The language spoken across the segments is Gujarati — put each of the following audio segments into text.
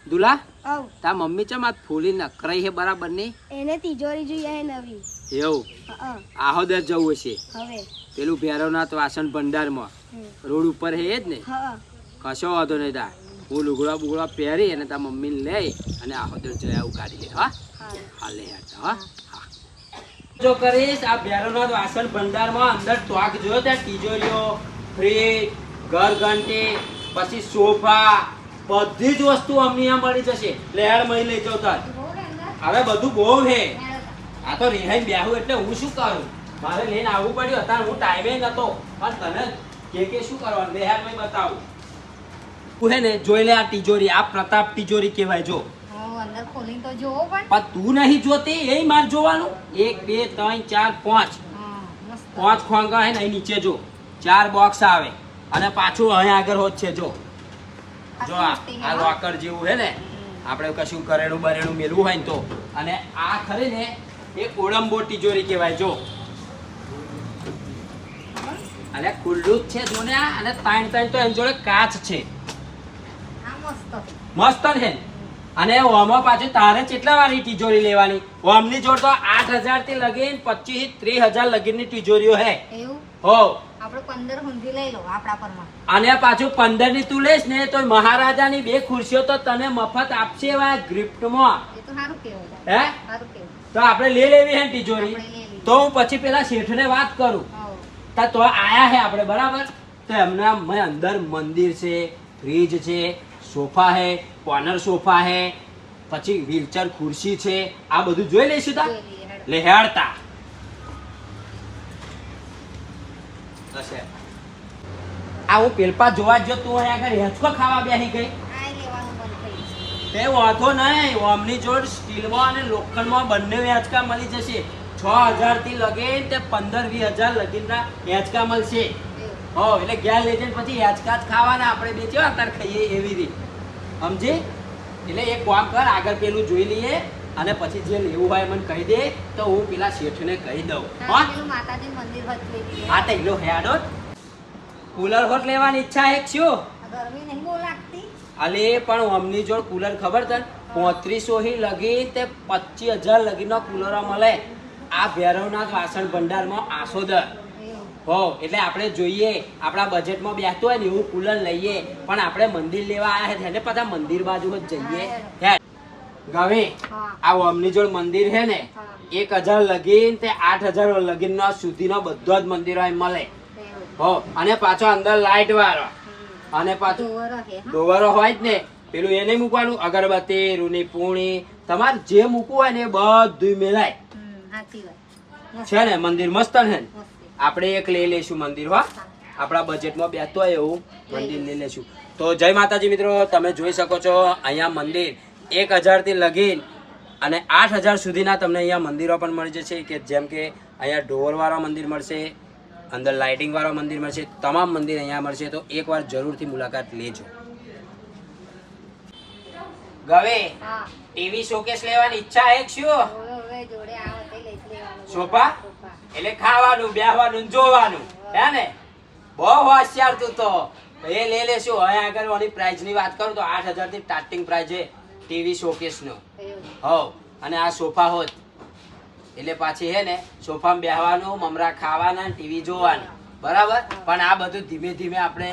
દુલા આવ તા મમ્મી ચમ આ ફૂલી નકરાઈ હે બરાબર ની એને તિજોરી જોઈએ હે નવી. એવું હા આહોદર જવું હશે હવે પેલું ભેરવનાથ વાસણ ભંડારમાં રોડ ઉપર હે જ ને હા કશો વાંધો નહીં તા હું લુગડા બુગડા પહેરી અને તા મમ્મીને લઈ અને આહોદર જઈ આવું કાઢી લે હા હા હા લે યાર હા હા જો કરીશ આ ભેરવનાથ વાસણ ભંડારમાં અંદર ટોક જોયો ત્યાં તિજોરીઓ ફ્રીજ ઘરઘંટી પછી સોફા બધી જ વસ્તુ અમને અહીંયા મળી જશે લેહાડ મળી લઈ જાવ તાર હવે બધું બહુ હે આ તો રિહાઈ બેહું એટલે હું શું કરું મારે લઈને આવવું પડ્યું અત્યારે હું ટાઈમે નતો પણ તને કે શું કરવાનું લેહાડ મેં બતાવું તું હે ને જોઈ લે આ તિજોરી આ પ્રતાપ તિજોરી કહેવાય જો અંદર ખોલીને તો જોવો પણ. પણ તું નહીં જોતી એ માર જોવાનું 1 2 3 4 5 મસ્ત. 5 ખોંગા હે ને અહીં નીચે જો 4 બોક્સ આવે અને પાછું અહીં આગળ હોત છે જો જો આ લોકર જેવું હે ને આપણે કશું કરેલું બરેલું મેલવું હોય ને તો અને આ ખરી ને એ કોળંબો તિજોરી કહેવાય જો અને ખુલ્લું જ છે જો ને આ અને ત્રણ તો એની જોડે કાચ છે આ મસ્ત. મસ્ત ને અને ઓમાં પાછું તારે કેટલા વાળી તિજોરી લેવાની ઓમની જોડ તો 8,000 થી લગીને 25,000 30,000 લગીનની તિજોરીઓ હે એવું હો આપણે 15 ઊંધી લઈ લો આપણા પરમાં. અને પાછું 15 ની તું લઈશ ને તો મહારાજાની 2 ખુરશીઓ તો તને મફત આપશે એવા ગિફ્ટમાં એ તો સારું કેવું. હે સારું કેવું. તો આપણે લઈ લેવી હે ને તિજોરી આપણે લઈ લેવી. તો હું પછી પેલા શેઠને વાત કરું હા તા તો આયા હે આપણે બરાબર તો એમના અંદર મંદિર છે ફ્રીજ છે સોફા હે કોર્નર સોફા હે પછી વ્હીલચેર ખુરશી છે આ બધું જોઈ લઈશું તા જોઈ લઈએ, હેડ. લેહાડતા આ હું પેલપા જોવા જ જો તું અહીં આગળ હેચકો ખાવા બેસી ગઈ આ લેવાનું બંધ થઈ ગયું. તે વાંધો નહીં ઓમની જોડ સ્ટીલમાં અને લોખંડમાં બંને હેચકા મળી જશે 6,000 થી લગીને તે 15-20,000 લગીનના હેચકા મળશે એવું. હો એટલે ઘેર લઈ જઈને પછી હેચકા જ ખાવાના આપણે બે કેવા અત્યારે ખાઈએ એવી રીતે સમજી એટલે એક કામ કર આગળ પેલું જોઈ લઈએ અને પછી જે લેવું હોય મને કહી દે તો હું પેલા શેઠને કહી દઉં હા, હા પેલું માતાજી મંદિર હતું એ. આ તૈલો હેડો કુલર હોટ લેવાની ઈચ્છા એક છું ગરમી નહીં બહુ લાગતી. અલે પણ અમની જોડ કુલર ખબર તને 3500 થી લગી તે 25,000 લગીનો કુલરો મળે આ ભૈરવનાથ વાસણ ભંડારમાં આસોદર એવું. હો એટલે આપણે જોઈએ આપણા બજેટમાં બેસતું હોય ને એવું કુલર લઈએ પણ આપણે મંદિર લેવા આવ્યા છે એટલે પાછા મંદિર બાજુ જ જઈએ હે ગવે હા. આ અમની જોડ મંદિર છે ને હા. 1,000 લગીન તે 8,000 લગીનનો સુધીનો બધો જ મંદિરો અહીં મળે એવું. હો અને પાછો અંદર લાઈટ વાળો હમ. અને પાછું ધોવરો છે, હા. ડોવરો હોય જ ને પેલું એને મૂકવાનું અગરબત્તી રૂની પૂણી તમારે જે મૂકવું હોય ને એ બધું મેલાય હમ, સાચી વાત. મસ્ત. છે ને મંદિર મસ્ત ને મસ્ત. આપણે એક લઈ લઈશું મંદિર હો આપણા બજેટમાં બેસતો હોય એવું મંદિર લઈ લઈશું તો જય માતાજી મિત્રો તમે જોઈ શકો છો અહીંયા મંદિર 1,000 થી લગીન અને 8,000 સુધીના તમને અહીંયા મંદિરો પણ મળી જશે કે જેમ કે અહીંયા ઢોરવાળા મંદિર મળશે અંદર લાઇટિંગ વાળા મંદિર મળશે તમામ મંદિર અહીંયા મળશે તો એકવાર જરૂરથી મુલાકાત લેજો ગવે હા. ટીવી શોકેસ લેવાની ઈચ્છા એક શું હવે જોડે આવો તે લઈ જ લેવાનું. Sofa sofa. એટલે ખાવાનું બેહવાનું ને જોવાનું હે ને બહુ હોશિયાર તું તો એ લઈ લેશું હવે આગળ ઓની પ્રાઇસ ની વાત કરું તો 8,000 થી સ્ટાર્ટિંગ પ્રાઇસ છે ટીવી શોકેસ નો એવું. હો અને આ સોફા હોત એટલે પાછી હે ને સોફામાં બેહવાનું મમરા ખાવાના ટીવી જોવાનું બરાબર પણ આ બધું ધીમે ધીમે આપણે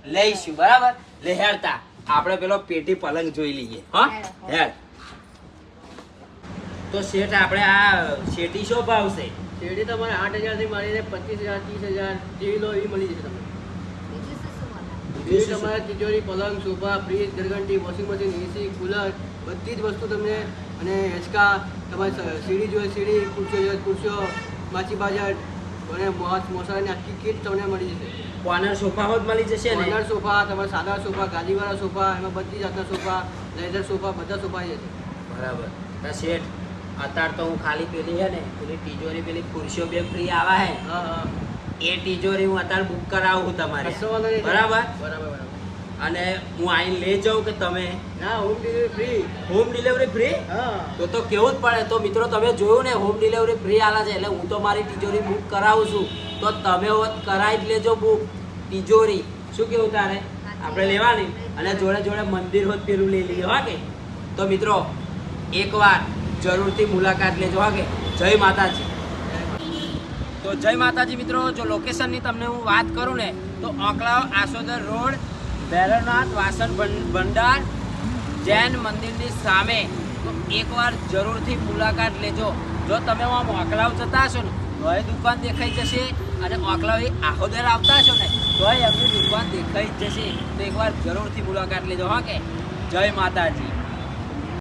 લઈશું બરાબર લેહેડતા આપણે પેલો પેટી પલંગ જોઈ લઈએ હા હેડ તો શેઠ આપણે આ શેઠી શો ભાવશે શેરડી તમારે 8,000 થી માંડીને 25,000 30,000 જેવી લો એવી મળી જશે તમને. બીજું શું શું મળે? બીજું તમારે તિજોરી પલંગ સોફા ફ્રીજ ઘરઘંટી વોશિંગ મશીન એસી કુલર બધી જ વસ્તુ તમને અને હેચકા તમારે સીડી જોઈએ સીડી ખુરશીઓ જોઈએ ખુરશીઓ માછી બાજાર અને મસાલાની આખી કીટ તમને મળી જશે. કોર્નર સોફા હોત મળી જશે ને કોર્નર સોફા તમારે સાદા સોફા ગાદીવાળા સોફા એમાં બધી જાતના સોફા લેધર સોફા બધા સોફા આવી જશે. બરાબર તો શેઠ અત્યારે તો હું ખાલી પેલી હે ને પેલી તિજોરી પેલી ખુરશીઓ બે ફ્રી આવા હે હા હા એ તિજોરી હું અત્યારે બુક કરાવું તમારે કશો વાંધો નહીં. બરાબર બરાબર બરાબર. અને હું આઈને લઈ જાઉં કે તમે ના home delivery free. Home delivery free હા તો કેવું જ પડે તો મિત્રો તમે જોયું ને હોમ ડિલિવરી ફ્રી આલા છે એટલે હું તો મારી તિજોરી બુક કરાવું છું તો તમે હોત કરાવી જ લેજો બુક તિજોરી શું કેવું તારે આપણે લેવાની અને જોડે જોડે મંદિર હોત પેલું લઈ લઈએ હા કે તો મિત્રો એકવાર જરૂરથી મુલાકાત લેજો હા કે જય માતાજી. તો જય માતાજી મિત્રો. જો લોકેશનની તમને હું વાત કરું ને તો ઓકલાવ આસોદર રોડ ભૈરવનાથ વાસણ ભંડાર જૈન મંદિરની સામે. તો એકવાર જરૂરથી મુલાકાત લેજો. જો તમે આમ ઓકલાવ જતા હશો ને તો એ દુકાન દેખાઈ જશે, અને ઓકલાવ એ આહોદર આવતા હશો ને તો એમની દુકાન દેખાઈ જ જશે. તો એકવાર જરૂરથી મુલાકાત લેજો હા કે જય માતાજી.